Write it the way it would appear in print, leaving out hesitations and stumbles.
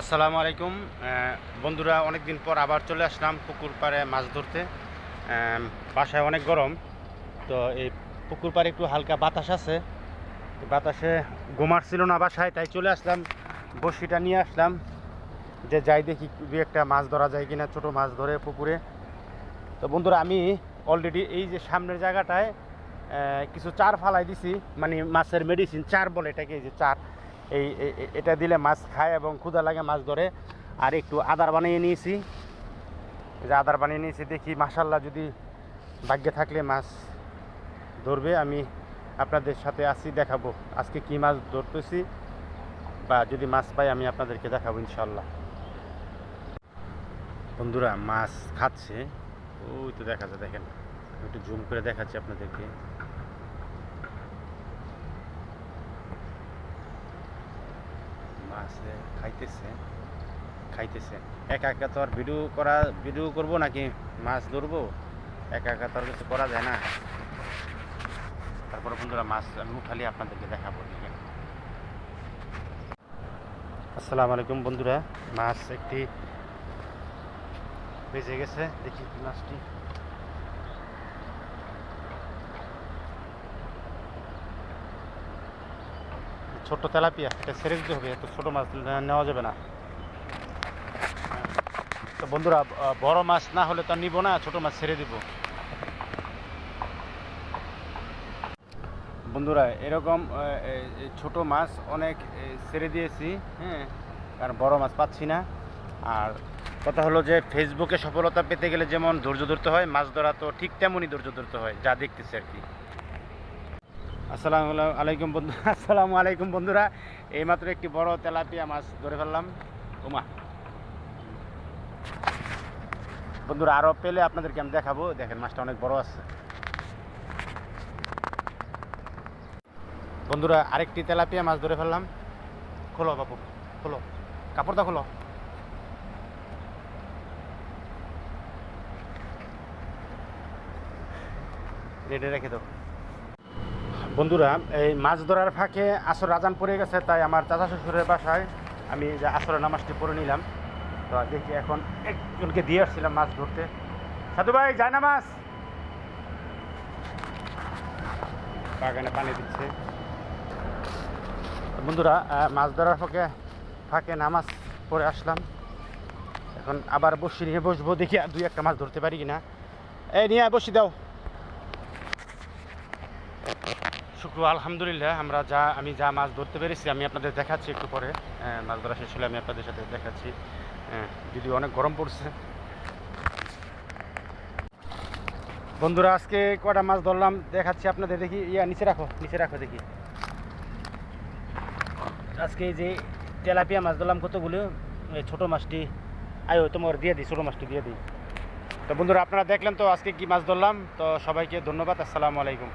আসসালামু আলাইকুম বন্ধুরা, অনেক দিন পর আবার চলে আসলাম পুকুর পাড়ে মাছ ধরতে। বাসায় অনেক গরম, তো এই পুকুর পাড়ে একটু হালকা বাতাস আছে। বাতাসে ঘুমার ছিল না বাসায়, তাই চলে আসলাম, বড়শিটা নিয়ে আসলাম যে যাই দেখি দু একটা মাছ ধরা যায় কিনা, ছোট মাছ ধরে পুকুরে। তো বন্ধুরা, আমি অলরেডি এই যে সামনের জায়গাটায় কিছু চার ফালাই দিছি, মানে মাছের মেডিসিন চার বলে এটাকে, এই যে চার, এটা দিলে মাছ খায় এবং ক্ষুধা লাগে মাছ ধরে। আর একটু আদার বানিয়ে নিয়েছি, এই যে আদার বানিয়ে নিয়েছি, দেখি মাশাল্লাহ যদি ভাগ্যে থাকলে মাছ ধরবে। আমি আপনাদের সাথে আসি, দেখাবো আজকে কি মাছ ধরতেছি, বা যদি মাছ পাই আমি আপনাদেরকে দেখাবো ইনশাল্লাহ। বন্ধুরা, মাছ খাচ্ছে, ওই তো দেখা যায়, দেখেন, একটু জুম করে দেখাচ্ছি আপনাদেরকে। মাছ খাইতেছে খাইতেছে একা একা তো আর ভিডিও করবো নাকি মাছ ধরবো, একা একা তো আর কিছু করা যায় না। তারপরে বন্ধুরা, মাছ আমি উঠালি আপনাদেরকে দেখাবো, দেখেন। আসসালামু আলাইকুম বন্ধুরা, মাছ একটি বেজে গেছে, দেখি মাছটি। ছোট্ট তেলাপিয়া, এটা ছেড়ে দিতে হবে, এত ছোটো মাছ নেওয়া যাবে না। তো বন্ধুরা, বড় মাছ না হলে তো নিব না, ছোট মাছ ছেড়ে দিব। বন্ধুরা, এরকম ছোট মাছ অনেক ছেড়ে দিয়েছি, হ্যাঁ, কারণ বড় মাছ পাচ্ছি না। আর কথা হলো যে ফেসবুকে সফলতা পেতে গেলে যেমন ধৈর্য ধরতে হয়, মাছ ধরা তো ঠিক তেমনই ধৈর্য ধরতে হয়, যা দেখতেছি আর কি। আসসালামু আলাইকুম বন্ধুরা, এইমাত্র একটি বড় তেলাপিয়া মাছ ধরে ফেললাম। ওমা বন্ধুরা, আরও পেলে আপনাদেরকে আমি দেখাবো, দেখেন মাছটা অনেক বড় আছে। বন্ধুরা, আরেকটি তেলাপিয়া মাছ ধরে ফেললাম। খোলো বাবু, খোলো, কাপড়টা খোলো। রেডি রেখে দাও। বন্ধুরা, এই মাছ ধরার ফাঁকে আসর আজান পড়ে গেছে, তাই আমার চাচা শ্বশুরের বাসায় আমি যে আসরের নামাজটি পড়ে নিলাম। তো দেখি এখন একজনকে দিয়ে আসছিলাম মাছ ধরতে। সাধু ভাই, যায় না মাছ? বাগানে পানি দিচ্ছে। বন্ধুরা, মাছ ধরার ফাঁকে নামাজ পড়ে আসলাম, এখন আবার বসি নিয়ে বসবো, দেখি দুই একটা মাছ ধরতে পারি কিনা। এই নিয়ে বসি দাও। শুক্র আলহামদুলিল্লাহ, আমি যা মাছ ধরতে পেরেছি আমি আপনাদের দেখাচ্ছি একটু পরে। মাছ ধরা শেষ হলে আমি আপনাদের সাথে দেখাচ্ছি, যদি অনেক গরম পড়ছে। বন্ধুরা, আজকে কটা মাছ ধরলাম দেখাচ্ছি আপনাদের, দেখি। নিচে রাখো দেখি। আজকে এই যে তেলাপিয়া মাছ ধরলাম কতগুলো, ছোটো মাছটি তোমার দিয়ে দিই, ছোটো মাছটি দিয়ে দিই। তো বন্ধুরা, আপনারা দেখলেন তো আজকে কি মাছ ধরলাম। তো সবাইকে ধন্যবাদ, আসসালামু আলাইকুম।